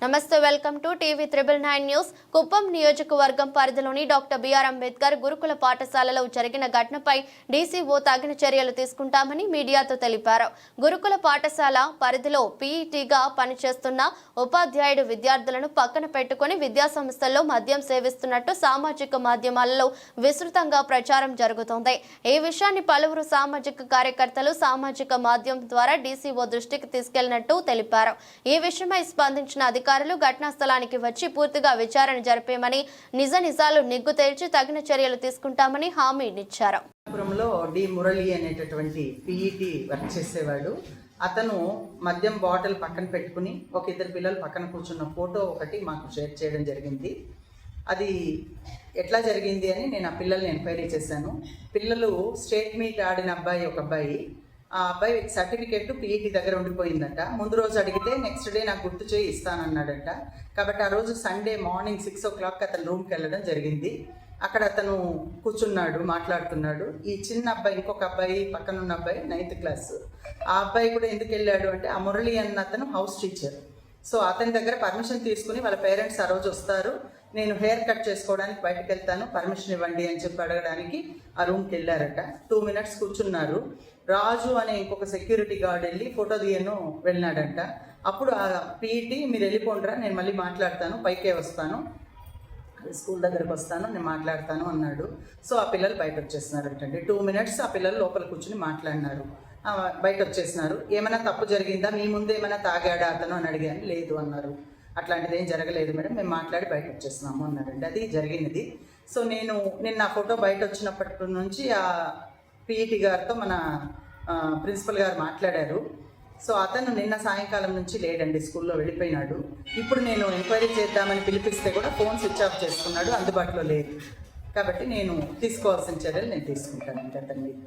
నమస్తే, welcome to TV 999 news. Kuppam నియోజకవర్గం పరిధిలోని డాక్టర్ బిఆర్ అంబేద్కర్ గురుకుల పాఠశాలలో జరిగిన ఘటనపై డీసీఓ తగిన చర్యలు తీసుకుంటామని మీడియాతో తెలిపారు. గురుకుల పాఠశాల పరిధిలో పీఈటీగా పనిచేస్తున్న ఉపాధ్యాయుడు విద్యార్థులను పక్కన పెట్టుకుని విద్యాసంస్థల్లో మద్యం సేవిస్తున్నట్టు సామాజిక మాధ్యమాలలో విస్తృతంగా ప్రచారం జరుగుతోంది. ఈ విషయాన్ని పలువురు సామాజిక కార్యకర్తలు సామాజిక మాధ్యమం ద్వారా డీసీఓ దృష్టికి తీసుకెళ్లినట్టు తెలిపారు. ఈ విషయమై స్పందించిన అధికారులు ఘటనా స్థలానికి వచ్చి పూర్తిగా విచారణ జరిపేమని, నిజాలు నిగ్గు తేల్చి తగిన చర్యలు తీసుకుంటామని హామీనిచ్చారు. డి మురళి అనేటటువంటి పీఈటీ వర్క్ చేసేవాడు. అతను మద్యం బాటిల్ పక్కన పెట్టుకుని ఒక ఇద్దరు పిల్లలు పక్కన కూర్చున్న ఫోటో ఒకటి మాకు షేర్ చేయడం జరిగింది. అది ఎట్లా జరిగింది అని నేను ఆ పిల్లల్ని ఎంక్వైరీ చేశాను. పిల్లలు స్టేట్ మీట్ ఆడిన ఒక అబ్బాయి ఆ అబ్బాయి సర్టిఫికేట్ పీఈటీ దగ్గర ఉండిపోయిందట. ముందు రోజు అడిగితే నెక్స్ట్ డే నాకు గుర్తు చేయి ఇస్తానన్నాడట. కాబట్టి ఆ రోజు సండే మార్నింగ్ 6 o'clock అతను రూమ్కి వెళ్ళడం జరిగింది. అక్కడ అతను కూర్చున్నాడు, మాట్లాడుతున్నాడు. ఈ చిన్న అబ్బాయి, ఇంకొక అబ్బాయి, పక్కన ఉన్న అబ్బాయి 9th క్లాస్. ఆ అబ్బాయి కూడా ఎందుకు వెళ్ళాడు అంటే, ఆ మురళి అన్న అతను హౌస్ టీచర్. సో అతని దగ్గర పర్మిషన్ తీసుకుని వాళ్ళ పేరెంట్స్ ఆ రోజు వస్తారు, నేను హెయిర్ కట్ చేసుకోవడానికి బయటకు వెళ్తాను, పర్మిషన్ ఇవ్వండి అని చెప్పి అడగడానికి ఆ రూమ్కి వెళ్ళారట. 2 minutes కూర్చున్నారు. రాజు అనే ఇంకొక సెక్యూరిటీ గార్డ్ వెళ్ళి ఫోటో తీయను వెళ్ళినాడంట. అప్పుడు ఆ పీఈటీ, మీరు వెళ్ళిపోండ్రా, నేను మళ్ళీ మాట్లాడతాను, పైకే వస్తాను, స్కూల్ దగ్గరకు వస్తాను, నేను మాట్లాడతాను అన్నాడు. సో ఆ పిల్లలు బయట వచ్చేస్తున్నారంటండి. 2 minutes ఆ పిల్లలు లోపల కూర్చుని మాట్లాడినారు. బయట వచ్చేసినారు. ఏమైనా తప్పు జరిగిందా, మీ ముందు ఏమైనా తాగాడా అతను అని అడిగాను. లేదు అన్నారు. అట్లాంటిది ఏం జరగలేదు మేడం, మేము మాట్లాడి బయట వచ్చేస్తున్నాము అన్నారండి. అది జరిగినది. సో నేను నిన్న ఆ ఫోటో బయట వచ్చినప్పటి నుంచి ఆ పీఈటీ గారితో మన ప్రిన్సిపల్ గారు మాట్లాడారు. సో అతను నిన్న సాయంకాలం నుంచి లేడండి, స్కూల్లో వెళ్ళిపోయినాడు. ఇప్పుడు నేను ఎంక్వైరీ చేద్దామని పిలిపిస్తే కూడా ఫోన్ స్విచ్ ఆఫ్ చేసుకున్నాడు, అందుబాటులో లేదు. కాబట్టి నేను తీసుకోవాల్సిన చర్యలు నేను తీసుకుంటాను అతని మీద.